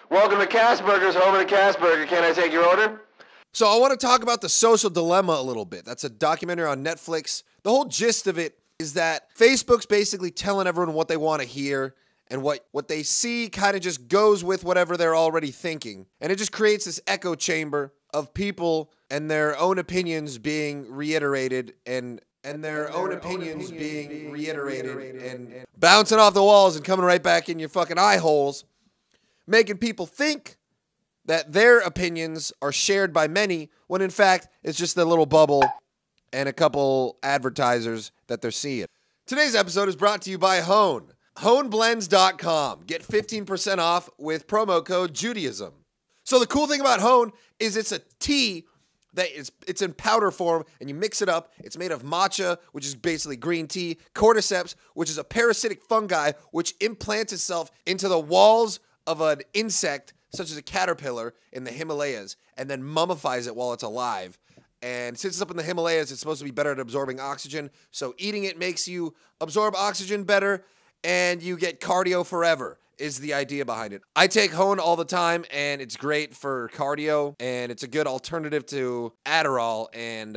Welcome to Casburger's, home of the Casburger. Can I take your order? So I want to talk about The Social Dilemma a little bit. That's a documentary on Netflix. The whole gist of it is that Facebook's basically telling everyone what they want to hear, and what they see kind of just goes with whatever they're already thinking. And it just creates this echo chamber of people and their own opinions being reiterated and bouncing off the walls and coming right back in your fucking eye holes, making people think that their opinions are shared by many, when in fact it's just a little bubble and a couple advertisers that they're seeing. Today's episode is brought to you by Hone. HoneBlends.com. Get 15% off with promo code Judaism. So the cool thing about Hone is it's a tea that it's in powder form, and you mix it up. It's made of matcha, which is basically green tea, cordyceps, which is a parasitic fungi which implants itself into the walls of an insect, such as a caterpillar in the Himalayas, and then mummifies it while it's alive. And since it's up in the Himalayas, it's supposed to be better at absorbing oxygen, so eating it makes you absorb oxygen better, and you get cardio forever, is the idea behind it. I take Hone all the time, and it's great for cardio, and it's a good alternative to Adderall and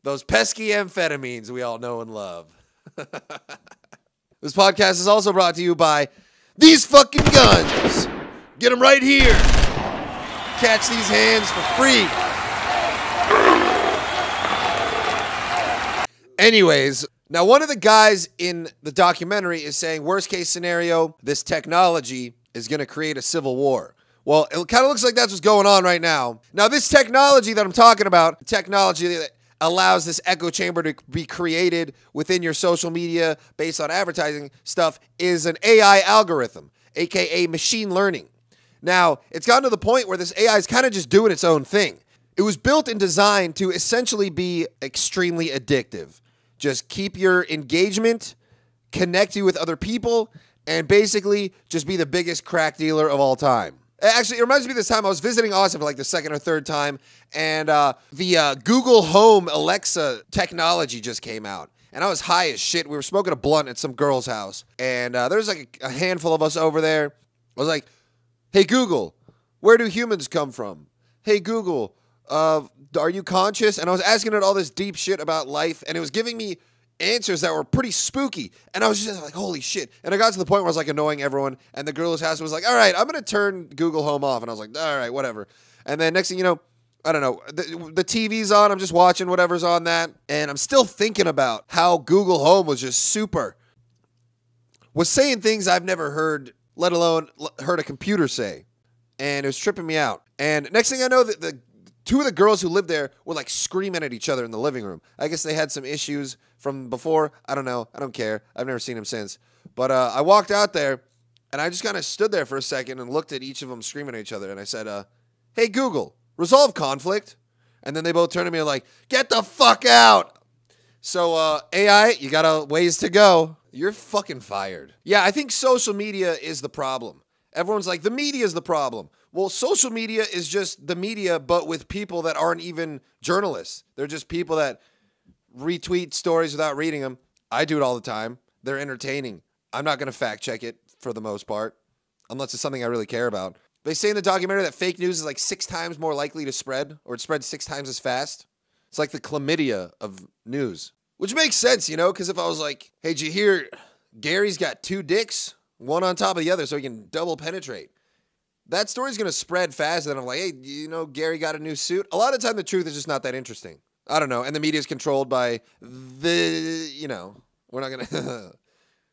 those pesky amphetamines we all know and love. This podcast is also brought to you by these fucking guns. Get them right here. Catch these hands for free. Anyways, now one of the guys in the documentary is saying, worst case scenario, this technology is going to create a civil war. Well, it kind of looks like that's what's going on right now. Now, this technology that I'm talking about, technology that allows this echo chamber to be created within your social media based on advertising stuff, is an AI algorithm, aka machine learning. Now, it's gotten to the point where this AI is kind of just doing its own thing. It was built and designed to essentially be extremely addictive. Just keep your engagement, connect you with other people, and basically just be the biggest crack dealer of all time. Actually, it reminds me of this time I was visiting Austin for like the second or third time, and the Google Home Alexa technology just came out. And I was high as shit. We were smoking a blunt at some girl's house, and there's like a handful of us over there. I was like, hey, Google, where do humans come from? Hey, Google, are you conscious? And I was asking it all this deep shit about life, and it was giving me answers that were pretty spooky. And I was just like, holy shit. And I got to the point where I was like annoying everyone, and the girl's house was like, all right, I'm going to turn Google Home off. And I was like, all right, whatever. And then next thing you know, I don't know, the TV's on, I'm just watching whatever's on that, and I'm still thinking about how Google Home was just was saying things I've never heard, let alone heard a computer say. And it was tripping me out. And next thing I know, the two of the girls who lived there were like screaming at each other in the living room. I guess they had some issues from before. I don't know. I don't care. I've never seen them since. But I walked out there, and I just kind of stood there for a second and looked at each of them screaming at each other. And I said, hey, Google, resolve conflict. And then they both turned to me and like, get the fuck out. So AI, you got a ways to go. You're fucking fired. Yeah, I think social media is the problem. Everyone's like, the media is the problem. Well, social media is just the media, but with people that aren't even journalists. They're just people that retweet stories without reading them. I do it all the time. They're entertaining. I'm not going to fact check it for the most part, unless it's something I really care about. They say in the documentary that fake news is like 6 times more likely to spread, or it spreads 6 times as fast. It's like the chlamydia of news, which makes sense, you know, because if I was like, hey, did you hear Gary's got 2 dicks, one on top of the other so he can double penetrate? That story's going to spread fast, and I'm like, hey, you know, Gary got a new suit. A lot of the time, the truth is just not that interesting. I don't know. And the media is controlled by we're not going to.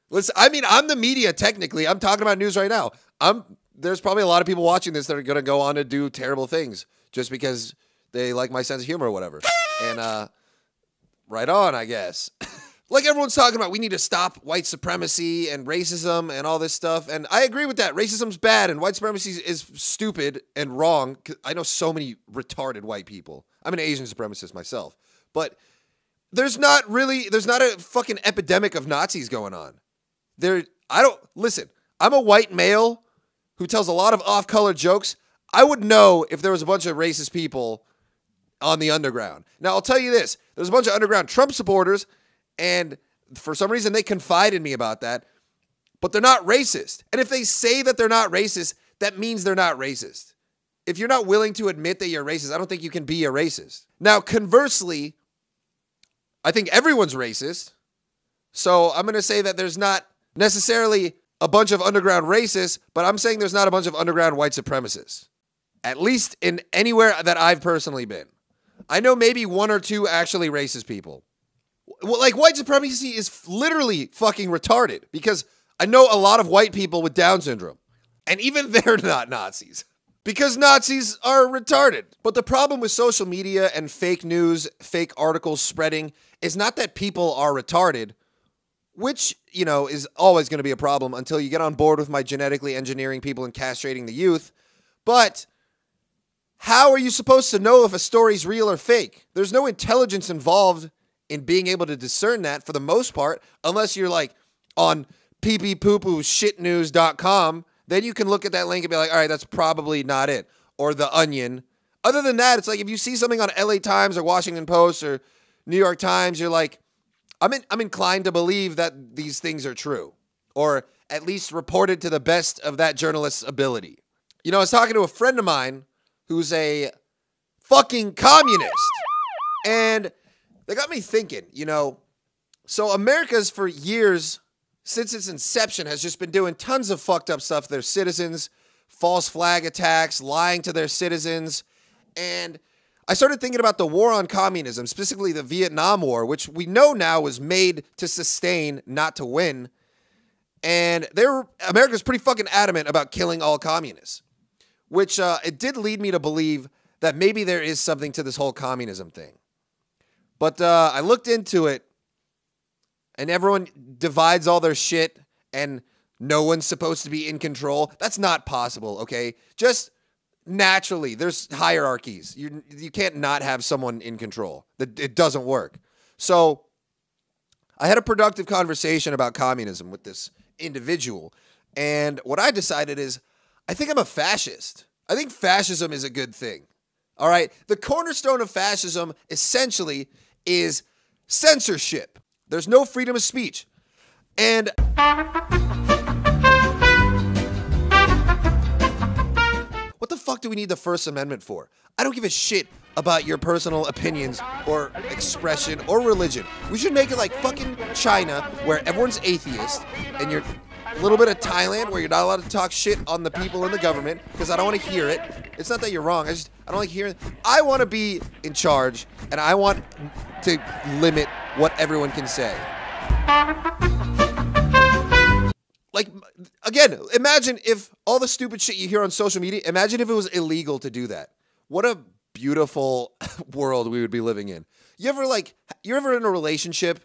Listen, I mean, I'm the media, technically. I'm talking about news right now. There's probably a lot of people watching this that are going to go on to do terrible things just because they like my sense of humor or whatever. And right on, I guess. Like everyone's talking about, we need to stop white supremacy and racism and all this stuff. And I agree with that. Racism's bad and white supremacy is stupid and wrong. I know so many retarded white people. I'm an Asian supremacist myself. But there's not a fucking epidemic of Nazis going on. Listen, I'm a white male who tells a lot of off-color jokes. I would know if there was a bunch of racist people on the underground. Now, I'll tell you this. There's a bunch of underground Trump supporters, and for some reason, they confide in me about that, but they're not racist. And if they say that they're not racist, that means they're not racist. If you're not willing to admit that you're racist, I don't think you can be a racist. Now, conversely, I think everyone's racist. So I'm going to say that there's not necessarily a bunch of underground racists, but I'm saying there's not a bunch of underground white supremacists. At least in anywhere that I've personally been. I know maybe one or two actually racist people. Well, like, white supremacy is literally fucking retarded because I know a lot of white people with Down syndrome, and even they're not Nazis because Nazis are retarded. But the problem with social media and fake news, fake articles spreading is not that people are retarded, which, you know, is always going to be a problem until you get on board with my genetically engineering people and castrating the youth. But how are you supposed to know if a story's real or fake? There's no intelligence involved in being able to discern that for the most part, unless you're like on pee-pee-poo-poo-shitnews.com. Then you can look at that link and be like, all right, that's probably not it. Or The Onion. Other than that, it's like if you see something on LA Times or Washington Post or New York Times, you're like, I'm inclined to believe that these things are true, or at least reported to the best of that journalist's ability. You know, I was talking to a friend of mine who's a fucking communist, and they got me thinking, you know, so America's for years, since its inception, has just been doing tons of fucked up stuff to their citizens, false flag attacks, lying to their citizens, and I started thinking about the war on communism, specifically the Vietnam War, which we know now was made to sustain, not to win. And America's pretty fucking adamant about killing all communists, which it did lead me to believe that maybe there is something to this whole communism thing. But I looked into it, and everyone divides all their shit, and no one's supposed to be in control. That's not possible, okay? Just naturally, there's hierarchies. You can't not have someone in control. It doesn't work. So I had a productive conversation about communism with this individual, and what I decided is I think I'm a fascist. I think fascism is a good thing. All right? The cornerstone of fascism essentially is censorship. There's no freedom of speech. And what the fuck do we need the First Amendment for? I don't give a shit about your personal opinions or expression or religion. We should make it like fucking China, where everyone's atheist, and you're a little bit of Thailand, where you're not allowed to talk shit on the people in the government, because I don't want to hear it. It's not that you're wrong. I don't like hearing it. I want to be in charge, and I want to limit what everyone can say. Like, again, imagine if all the stupid shit you hear on social media, imagine if it was illegal to do that. What a beautiful world we would be living in. You're ever in a relationship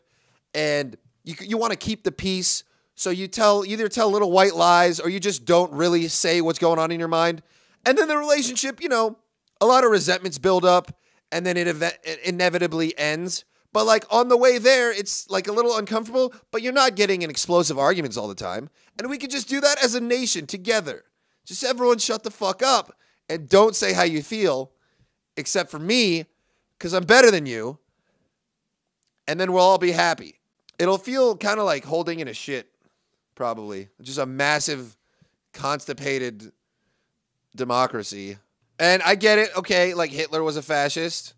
and you want to keep the peace, so you either tell little white lies or you just don't really say what's going on in your mind. And then the relationship, you know, a lot of resentments build up and then it inevitably ends. But like on the way there, it's like a little uncomfortable, but you're not getting in explosive arguments all the time. And we could just do that as a nation together. Just everyone shut the fuck up and don't say how you feel, except for me, because I'm better than you. And then we'll all be happy. It'll feel kind of like holding in a shit, probably. Just a massive, constipated democracy. And I get it. Okay, like Hitler was a fascist.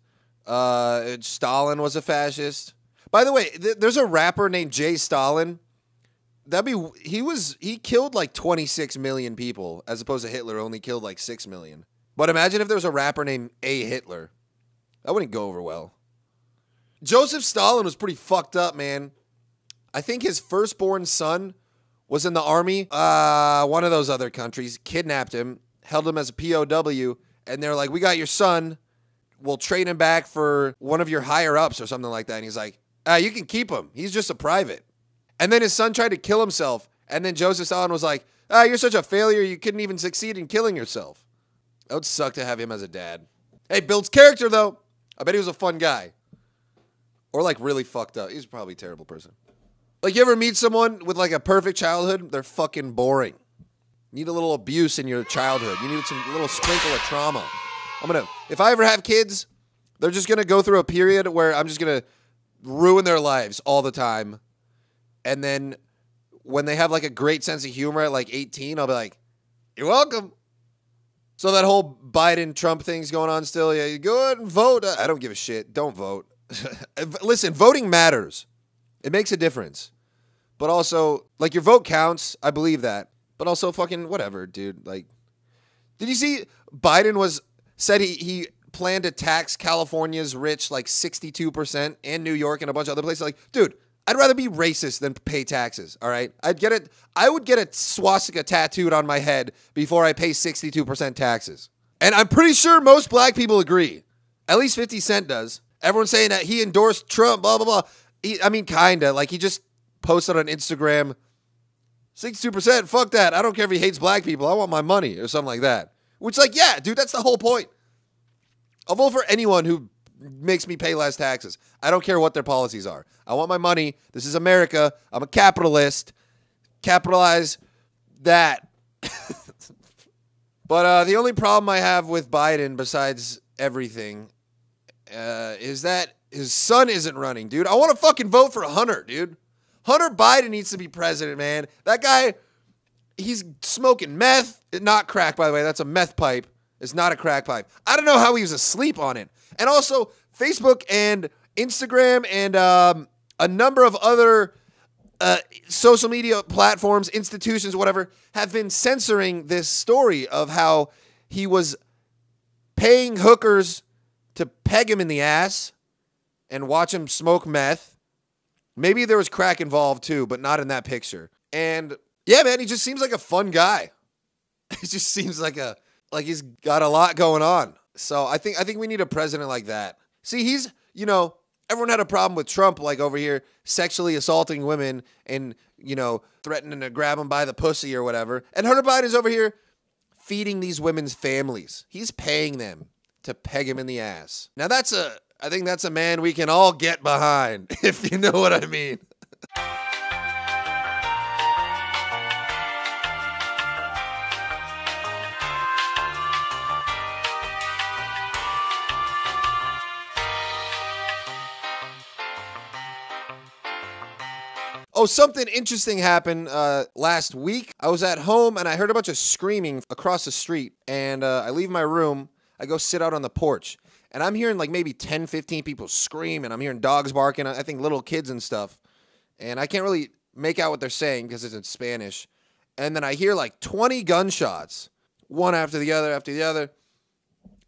Stalin was a fascist. By the way, there's a rapper named Jay Stalin. He killed like 26 million people, as opposed to Hitler only killed like 6 million. But imagine if there was a rapper named A. Hitler. That wouldn't go over well. Joseph Stalin was pretty fucked up, man. I think his firstborn son was in the army. One of those other countries kidnapped him, held him as a POW, and they're like, "We got your son. We'll trade him back for one of your higher ups," or something like that. And he's like, "You can keep him. He's just a private." And then his son tried to kill himself. And then Joseph Stalin was like, "You're such a failure. You couldn't even succeed in killing yourself." That would suck to have him as a dad. Hey, builds character, though. I bet he was a fun guy. Or like really fucked up. He's probably a terrible person. Like, you ever meet someone with like a perfect childhood? They're fucking boring. You need a little abuse in your childhood. You need some little sprinkle of trauma. If I ever have kids, they're just going to go through a period where I'm just going to ruin their lives all the time. And then when they have like a great sense of humor at like 18, I'll be like, "You're welcome. So that whole Biden-Trump thing's going on still. Yeah, you go ahead and vote. I don't give a shit. Don't vote. Listen, voting matters. It makes a difference. But also, like, your vote counts. I believe that. But also, fucking whatever, dude. Like, did you see Biden said he planned to tax California's rich like 62% and New York and a bunch of other places? Like, dude, I'd rather be racist than pay taxes, all right? I would get a swastika tattooed on my head before I pay 62% taxes. And I'm pretty sure most black people agree. At least 50 Cent does. Everyone's saying that he endorsed Trump, blah, blah, blah. Kinda. Like, he just posted on Instagram, 62%, fuck that. I don't care if he hates black people. I want my money or something like that. Which, like, yeah, dude, that's the whole point. I'll vote for anyone who makes me pay less taxes. I don't care what their policies are. I want my money. This is America. I'm a capitalist. Capitalize that. But the only problem I have with Biden, besides everything, is that his son isn't running, dude. I want to fucking vote for Hunter, dude. Hunter Biden needs to be president, man. That guy, he's smoking meth. Not crack, by the way. That's a meth pipe. It's not a crack pipe. I don't know how he was asleep on it. And also, Facebook and Instagram and a number of other social media platforms, institutions, whatever, have been censoring this story of how he was paying hookers to peg him in the ass and watch him smoke meth. Maybe there was crack involved too, but not in that picture. And yeah, man, he just seems like a fun guy. He just seems like he's got a lot going on. So I think we need a president like that. See, he's, everyone had a problem with Trump, like over here, sexually assaulting women and, threatening to grab them by the pussy or whatever. And Hunter Biden's over here feeding these women's families. He's paying them to peg him in the ass. Now I think that's a man we can all get behind, if you know what I mean. Oh, something interesting happened last week. I was at home and I heard a bunch of screaming across the street. And I leave my room. I go sit out on the porch. And I'm hearing like maybe 10, 15 people scream. And I'm hearing dogs barking. I think little kids and stuff. And I can't really make out what they're saying because it's in Spanish. And then I hear like 20 gunshots. One after the other.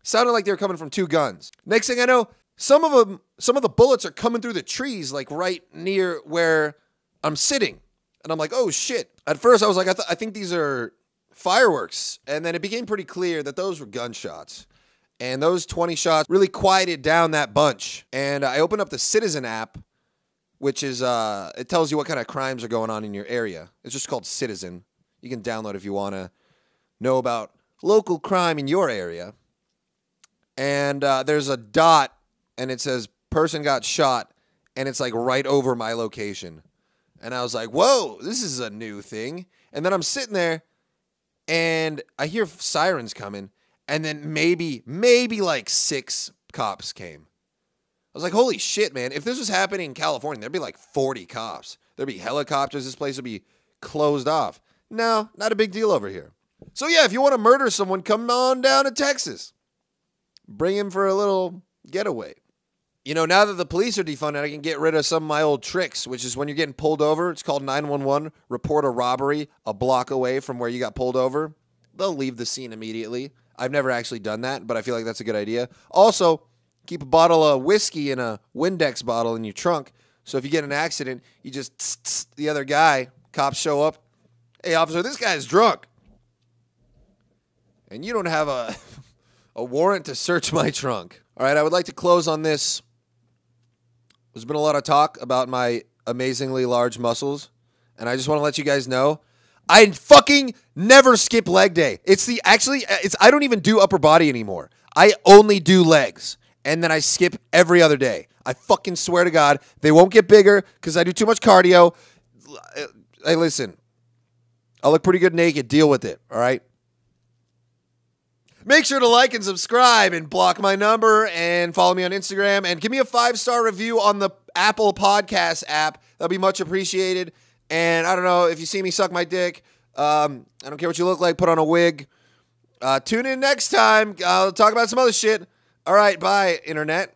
Sounded like they were coming from two guns. Next thing I know, some of the bullets are coming through the trees like right near where I'm sitting. And I'm like, oh shit. At first I was like, I think these are fireworks. And then it became pretty clear that those were gunshots. And those 20 shots really quieted down that bunch. And I opened up the Citizen app, which is, it tells you what kind of crimes are going on in your area. It's just called Citizen. You can download if you want to know about local crime in your area. And there's a dot and it says person got shot. And it's like right over my location. And I was like, whoa, this is a new thing. And then I'm sitting there and I hear sirens coming. And then maybe like 6 cops came. I was like, holy shit, man. If this was happening in California, there'd be like 40 cops. There'd be helicopters. This place would be closed off. No, not a big deal over here. So yeah, if you want to murder someone, come on down to Texas. Bring him for a little getaway. Now that the police are defunded, I can get rid of some of my old tricks, which is when you're getting pulled over, it's called 911, report a robbery a block away from where you got pulled over. They'll leave the scene immediately. I've never actually done that, but I feel like that's a good idea. Also, keep a bottle of whiskey in a Windex bottle in your trunk. So if you get in an accident, you just tss, the other guy, cops show up. Hey, officer, this guy's drunk. And you don't have a warrant to search my trunk. All right, I would like to close on this. There's been a lot of talk about my amazingly large muscles, and I just want to let you guys know, I fucking never skip leg day. I don't even do upper body anymore. I only do legs, and then I skip every other day. I fucking swear to God, they won't get bigger because I do too much cardio. Hey, listen, I look pretty good naked. Deal with it, all right? Make sure to like and subscribe and block my number and follow me on Instagram and give me a 5-star review on the Apple Podcast app. That'll be much appreciated. And I don't know, if you see me suck my dick, I don't care what you look like, put on a wig. Tune in next time. I'll talk about some other shit. All right, bye, internet.